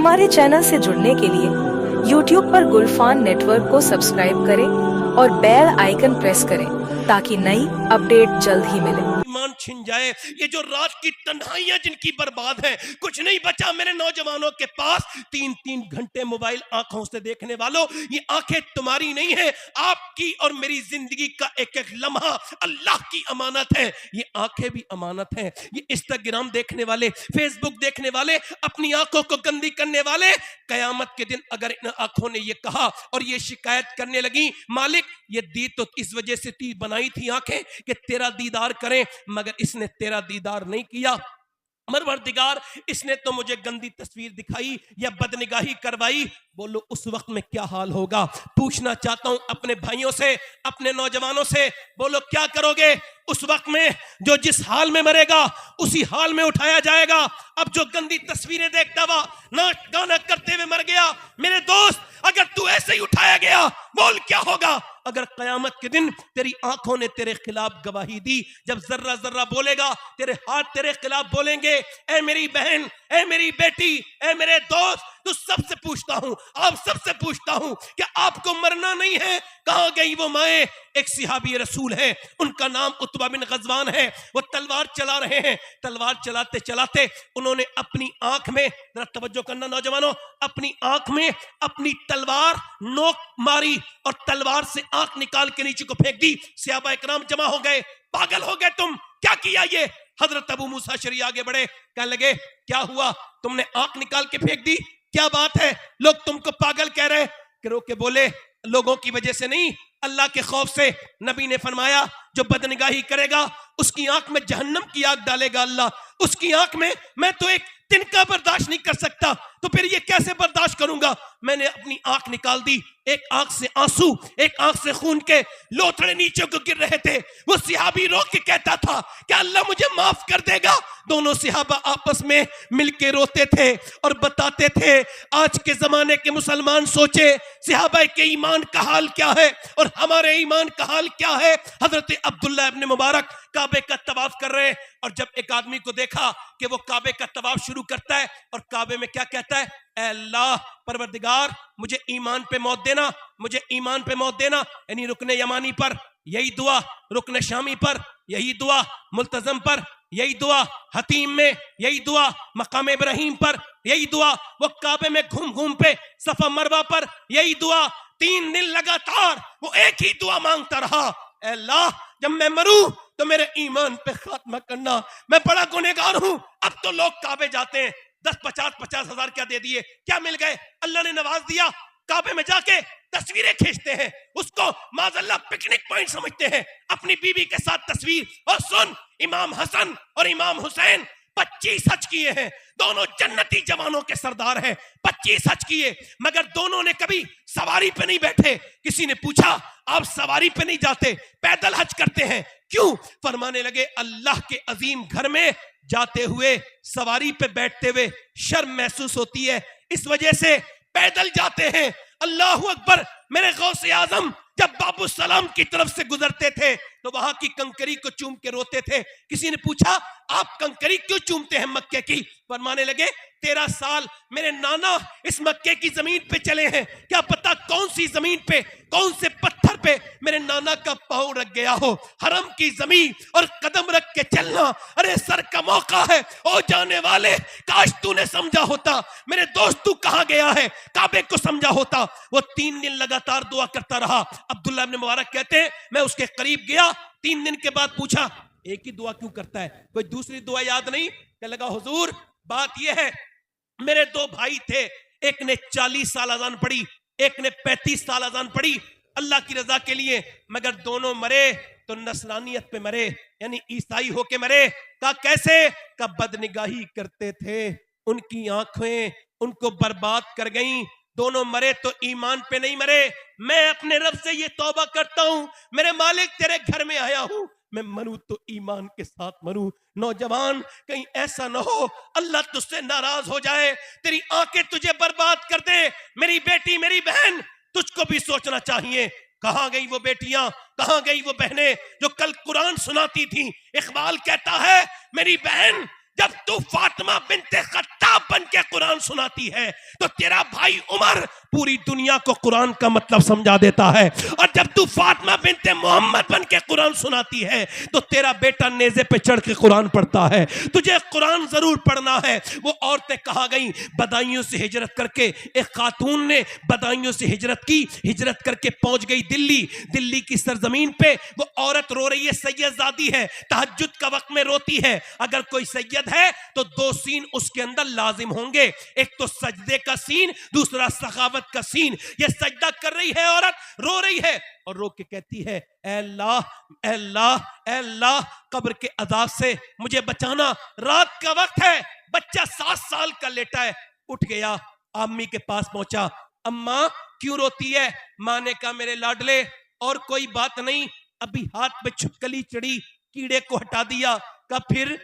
हमारे चैनल से जुड़ने के लिए YouTube पर गुलफान नेटवर्क को सब्सक्राइब करें और बेल आइकन प्रेस करें ताकि नई अपडेट जल्द ही मिले। ईमान छिन जाए, ये जो रात की तन्हाइयां जिनकी बर्बाद है, कुछ नहीं बचा मेरे नौजवानों के पास। 3-3 घंटे मोबाइल आंखों से देखने वालों, ये आंखें तुम्हारी नहीं है, आपकी और मेरी जिंदगी का एक एक लम्हा अल्लाह की अमानत है। ये आंखें भी अमानत हैं। ये इंस्टाग्राम देखने वाले, फेसबुक देखने वाले, अपनी आंखों को गंदी करने वाले, कयामत के दिन अगर इन आंखों ने ये कहा और ये शिकायत करने लगी, मालिक ये दी तो इस वजह से ती बनाई थी आंखें कि तेरा दीदार करें, मगर इसने तेरा दीदार नहीं किया। परवरदिगार, इसने तो मुझे गंदी तस्वीर दिखाई या बदनिगाही करवाई। बोलो उस वक्त में क्या हाल होगा। पूछना चाहता हूं अपने भाइयों से, अपने नौजवानों से, बोलो क्या करोगे उस वक्त में? जो जिस हाल में मरेगा उसी हाल में उठाया जाएगा। अब जो गंदी तस्वीरें देखता हुआ नाच गाना करते हुए मर गया, मेरे दोस्त अगर तू ऐसे ही उठाया गया, बोल क्या होगा अगर कयामत के दिन तेरी आंखों ने तेरे खिलाफ गवाही दी। जब जर्रा जर्रा बोलेगा, तेरे हाथ तेरे खिलाफ बोलेंगे। ऐ मेरी बहन, ऐ मेरी बेटी, ऐ मेरे दोस्त, तो सबसे पूछता हूं, आप सबसे पूछता हूं, क्या आपको मरना नहीं है? कहां गई वो माए? एक सिहाबी रसूल है, उनका नाम उतबा बिन गजवान है। वो तलवार चला रहे हैं, तलवार चलाते चलाते उन्होंने अपनी आंख में, जरा तवज्जो करना नौजवानों, अपनी आंख में अपनी तलवार नोक मारी और तलवार से आंख निकाल के नीचे को फेंक दी। सहाबा इकराम जमा हो गए, पागल हो गए, तुम क्या किया ये? हजरत अबू मूसा शरी आगे बढ़े, कहने लगे क्या हुआ, तुमने आंख निकाल के फेंक दी, क्या बात है? लोग तुमको पागल कह रहे। रो के बोले लोगों की वजह से नहीं, अल्लाह के खौफ से। नबी ने फरमाया जो बदनिगाही करेगा उसकी आंख में जहन्नम की आग डालेगा अल्लाह। उसकी आंख में मैं तो एक तिनका बर्दाश्त नहीं कर सकता, तो फिर ये कैसे बर्दाश्त करूंगा? मैंने अपनी आंख निकाल दी, एक आंख से आंसू, एक आंख से खून के लोथड़े नीचे को गिर रहे थे। वो सिहाबी रो के कहता था कि अल्लाह मुझे माफ कर देगा। दोनों सिहाबा आपस में मिलके रोते थे और बताते थे आज के जमाने के मुसलमान सोचे सिहाबा के ईमान का हाल क्या है और हमारे ईमान का हाल क्या है। हजरत अब्दुल्ला इब्न मुबारक काबे का तवाफ कर रहे, और जब एक आदमी को देखा कि वो काबे का तवाफ शुरू करता है और काबे में क्या कहता है, ऐ अल्लाह परवरदिगार मुझे ईमान पे मौत देना, मुझे ईमान पे मौत देना। यानी रुकने यमानी पर यही दुआ, रुकने शामी पर यही दुआ, मुल्तजम पर यही दुआ, हतीम में यही दुआ, मकाम इब्राहिम पर यही दुआ, वो काबे में घूम घूम पे सफा मरवा पर यही दुआ। 3 दिन लगातार वो एक ही दुआ मांगता रहा, ऐ अल्लाह जब मैं मरूं तो मेरे ईमान पे खात्मा करना, मैं बड़ा गुनहगार हूं। अब तो लोग काबे जाते हैं 10-50 हजार क्या दे दिए, क्या मिल गए? अल्लाह ने नवाज दिया, काबे में जाके तस्वीरें खींचते हैं, उसको माज़अल्लाह पिकनिक पॉइंट समझते हैं, अपनी बीवी के साथ तस्वीर। और सुन, इमाम हसन और इमाम हुसैन 25 हज किए हैं, दोनों जन्नती जवानों के सरदार हैं। 25 हज किए, मगर दोनों ने कभी सवारी पे नहीं बैठे। किसी ने पूछा आप सवारी पे नहीं जाते, पैदल हज करते हैं, क्यों? फरमाने लगे अल्लाह के अजीम घर में जाते हुए सवारी पे बैठते हुए शर्म महसूस होती है, इस वजह से पैदल जाते हैं। अल्लाहू अकबर। मेरे गौसे आजम जब बाबू सलाम की तरफ से गुजरते थे तो वहां की कंकरी को चूम के रोते थे। किसी ने पूछा आप कंकरी क्यों चूमते हैं मक्के की? फरमाने लगे 13 साल मेरे नाना इस मक्के की जमीन पे चले हैं, क्या पता कौन सी जमीन पे, कौन से पत्थर पे मेरे नाना का पांव रख गया हो। हरम की जमीन और कदम रख के चलना, अरे सर का मौका है ओ जाने वाले, काश तूने समझा होता। मेरे दोस्त तू कहां गया है, काबे को समझा होता। वो 3 दिन लगातार दुआ करता रहा। अब्दुल्ला इब्न मुबारक कहते हैं मैं उसके करीब गया, 3 दिन के बाद पूछा एक ही दुआ क्यों करता है, कोई दूसरी दुआ याद नहीं? कहने लगा हुजूर बात यह है मेरे 2 भाई थे, एक ने 40 साल अजान पढ़ी, एक ने 35 साल अजान पढ़ी अल्लाह की रजा के लिए, मगर दोनों मरे तो नसरानियत पे मरे, यानी ईसाई होके मरे। का कैसे? का बदनिगाही करते थे, उनकी आंखें उनको बर्बाद कर गईं। दोनों मरे तो ईमान पे नहीं मरे। मैं अपने रब से ये तौबा करता हूं, मेरे मालिक तेरे घर में आया हूं, मैं मरूं तो ईमान के साथ मरूं। नौजवान कहीं ऐसा ना हो अल्लाह तुझसे नाराज हो जाए, तेरी आंखें तुझे बर्बाद कर दे। मेरी बेटी, मेरी बहन, तुझको भी सोचना चाहिए। कहां गई वो बेटियां, कहां गई वो बहनें जो कल कुरान सुनाती थी? इकबाल कहता है मेरी बहन जब तू फातिमा बिनते खत्ताब बन के कुरान सुनाती है तो तेरा भाई उमर पूरी दुनिया को कुरान का मतलब समझा देता है, और जब तू फातिमा बिनते मोहम्मद बन के कुरान सुनाती है तो तेरा बेटा नेज़े पे चढ़ के कुरान पढ़ता है। तुझे कुरान जरूर पढ़ना है। वो औरतें कहा गई बदायूं से हिजरत करके, एक खातून ने बदायूं से हिजरत की, हिजरत करके पहुंच गई दिल्ली। दिल्ली की सरजमीन पे वो औरत रो रही है, सैयदजादी है, तहज्जुद का वक्त में रोती है। अगर कोई सैयद है तो दो सीन उसके अंदर लाजिम होंगे, एक तो सजदे का सीन, दूसरा सखावत का सीन। ये सजदा कर रही है औरत, रो रही है और रो के कहती है ऐ अल्लाह, ऐ अल्लाह, ऐ अल्लाह, कब्र के अजाब से मुझे बचाना। रात का वक्त है, बच्चा 7 साल का लेटा है, उठ गया, अम्मी के पास पहुंचा। अम्मा क्यों रोती है? मां ने कहा मेरे लाडले और कोई बात नहीं, अभी हाथ में छिपकली चढ़ी, कीड़े को हटा दिया। का फिर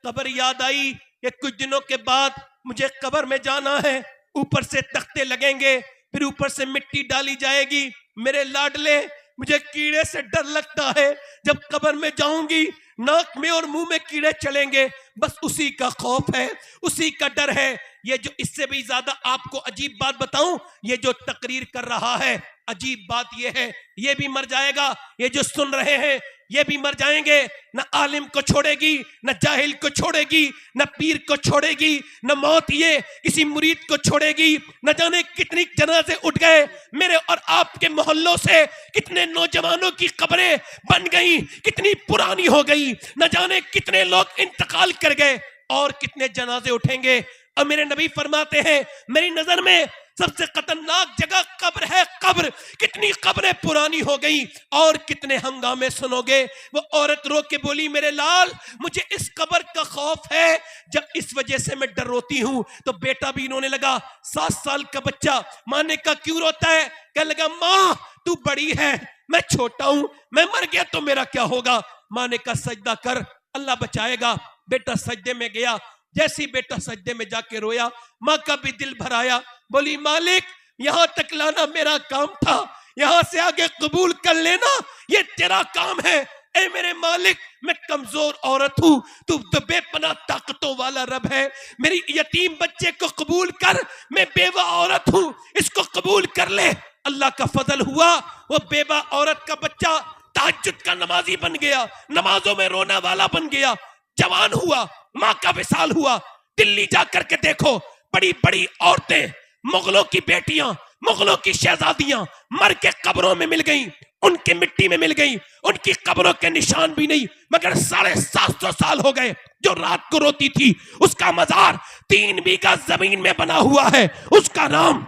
कब्र याद आई कि कुछ दिनों के बाद मुझे कब्र में जाना है, ऊपर से तख्ते लगेंगे, फिर ऊपर से मिट्टी डाली जाएगी। मेरे लाडले मुझे कीड़े से डर लगता है, जब कब्र में जाऊंगी नाक में और मुंह में कीड़े चलेंगे, बस उसी का खौफ है, उसी का डर है। ये जो इससे भी ज्यादा आपको अजीब बात बताऊं, ये जो तकरीर कर रहा है, अजीब बात ये है ये भी मर जाएगा। ये जो सुन रहे हैं ये भी मर जाएंगे। न आलिम को छोड़ेगी, न जाहिल को छोड़ेगी, न पीर को छोड़ेगी, न मौत ये किसी मुरीद को छोड़ेगी। न जाने कितनी जनाजे उठ गए मेरे और आपके मोहल्लों से, कितने नौजवानों की कब्रें बन गई, कितनी पुरानी हो गई, न जाने कितने लोग इंतकाल कर गए और कितने जनाजे उठेंगे। और मेरे नबी फरमाते हैं मेरी नजर में सबसे खतरनाक जगह कब्र है, कब्र। कितनी कब्रें पुरानी हो गई और कितने हंगामे सुनोगे। वो औरत रो के बोली मेरे लाल मुझे इस कब्र का खौफ है, जब इस वजह से मैं डर रोती हूं। तो बेटा भी इन्होंने लगा, 7 साल का बच्चा। मां ने कहा क्यों रोता है? कहने लगा मां तू बड़ी है, मैं छोटा हूं, मैं मर गया तो मेरा क्या होगा? मां ने कहा सजदा कर, अल्लाह बचाएगा। बेटा सजदे में गया, जैसे बेटा सजदे में जाके रोया, मां का भी दिल भर आया। बोली मालिक यहां तक लाना मेरा काम था, यहां से आगे कबूल कर लेना ये तेरा काम है। ए मेरे मालिक मैं कमजोर औरत हूं, तू तो बेपनाह ताकतों वाला रब है। मेरी यतीम बच्चे को कबूल कर, मैं बेवा औरत हूं, इसको कबूल कर ले। अल्लाह का फजल हुआ, वो बेवा औरत का बच्चा तहज्जुद का नमाजी बन गया, नमाजों में रोने वाला बन गया, जवान हुआ, मां का विसाल हुआ। दिल्ली जाकर के देखो, बड़ी बड़ी औरतें, मुगलों की बेटियां, मुगलों की शहजादियां मर के कब्रों में मिल गईं, उनकी मिट्टी में मिल गईं, उनकी कब्रों के निशान भी नहीं। मगर 750 साल हो गए, जो रात को रोती थी उसका मजार 3 बीघा जमीन में बना हुआ है, उसका नाम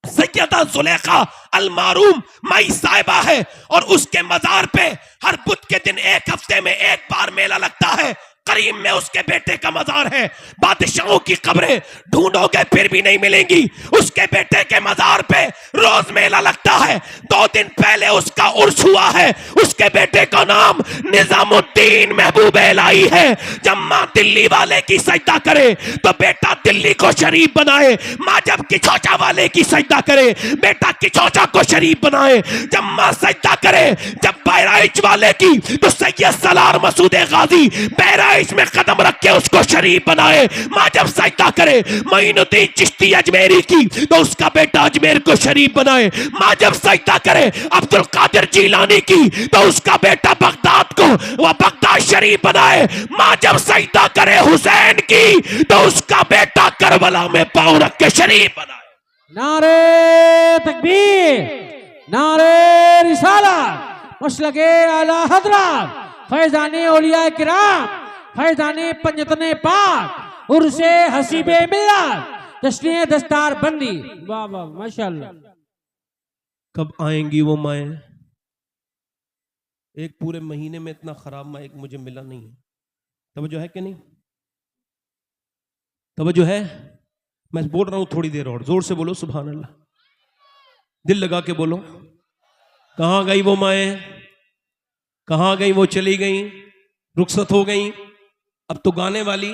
सैयदा जुलेखा अल-मारूम माई साहिबा है। और उसके मजार पे हर बुध के दिन 1 हफ्ते में 1 बार मेला लगता है। करीम में उसके बेटे का मजार है। बादशाहों की कब्रें ढूंढोगे फिर भी नहीं मिलेंगी, उसके बेटे के मजार पे रोज मेला लगता है। 2 दिन पहले उसका उर्स हुआ है, उसके बेटे का नाम निजामुद्दीन महबूब इलाही है। जब माँ दिल्ली वाले की सजदा करे तो बेटा दिल्ली को शरीफ बनाए, माँ जब किचौचा वाले की सजदा करे बेटा किचौचा को शरीफ बनाए। जब माँ सजदा करे जब बहराइच वाले की तो सैयद सलार मसूद गाजी बहराइच में कदम रख के उसको शरीफ बनाए। माँ जब सजदा करे मोइनुद्दीन चिश्ती अजमेरी की तो उसका बेटा अजमेर को शरीफ बनाए। माँ जब सजदा करे अब्दुल कादिर जीलानी की तो उसका बेटा बगदाद को वह बगदाद शरीफ बनाए। माँ जब सजदा करे हुसैन की तो उसका बेटा करबला में पांव रख के शरीफ बनाए। नारे तकबीर, नारे रिसालत, मसलके आला हजरत फैजाने औलिया किराम, फैजाने पंजतने पाक, उर्से हसीबे मिल्लत, जश्ने दस्तार बंदी। वाह वाह माशाअल्लाह। कब आएंगी वो माएँ? एक पूरे महीने में इतना खराब माइक मुझे मिला नहीं है। तवज्जो है कि नहीं? तवज्जो है? मैं बोल रहा हूं थोड़ी देर और जोर से बोलो सुभान अल्लाह, दिल लगा के बोलो। कहां गई वो माएँ? कहां गई वो? चली गई, रुखसत हो गई। अब तो गाने वाली,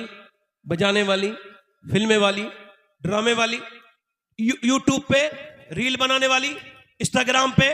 बजाने वाली, फिल्में वाली, ड्रामे वाली, यूट्यूब पे रील बनाने वाली, इंस्टाग्राम पे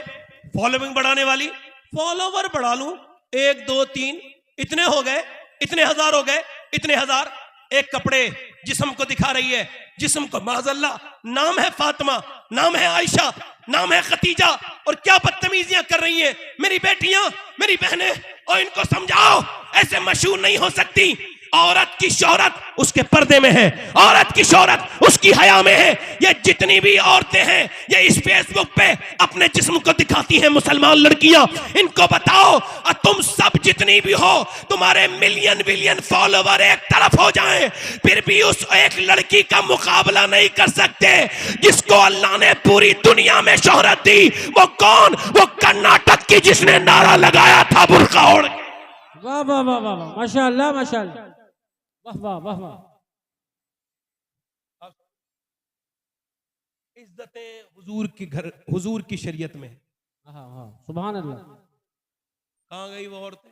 फॉलोइंग बढ़ाने वाली। फॉलोवर बढ़ा लूं 1 2 3 इतने हो गए, इतने हजार हो गए, इतने हजार। एक कपड़े जिस्म को दिखा रही है, जिस्म को, माज़अल्लाह, नाम है फातिमा, नाम है आयशा, नाम है खतीजा, और क्या बदतमीजियां कर रही हैं मेरी बेटियां, मेरी बहनें। और इनको समझाओ ऐसे मशहूर नहीं हो सकती। औरत की शोहरत उसके पर्दे में है, औरत की शोहरत उसकी हया में है। ये जितनी भी औरतें हैं ये इस फेसबुक पे अपने जिस्म को दिखाती हैं, मुसलमान लड़कियां, इनको बताओ और तुम सब जितनी भी हो, तुम्हारे मिलियन बिलियन फॉलोवर एक तरफ हो जाएं, फिर भी उस एक लड़की का मुकाबला नहीं कर सकते जिसको अल्लाह ने पूरी दुनिया में शोहरत दी। वो कौन? वो कर्नाटक की जिसने नारा लगाया था बुर्का ओढ़ के। वाह वाह वाह वाह वाह, माशाअल्लाह माशाअल्लाह, वाह वाह वाह वाह। इज्जतें हुजूर की घर, हुजूर की शरीयत में है। हाँ हाँ, सुभान अल्लाह। कहाँ गई वो औरतें?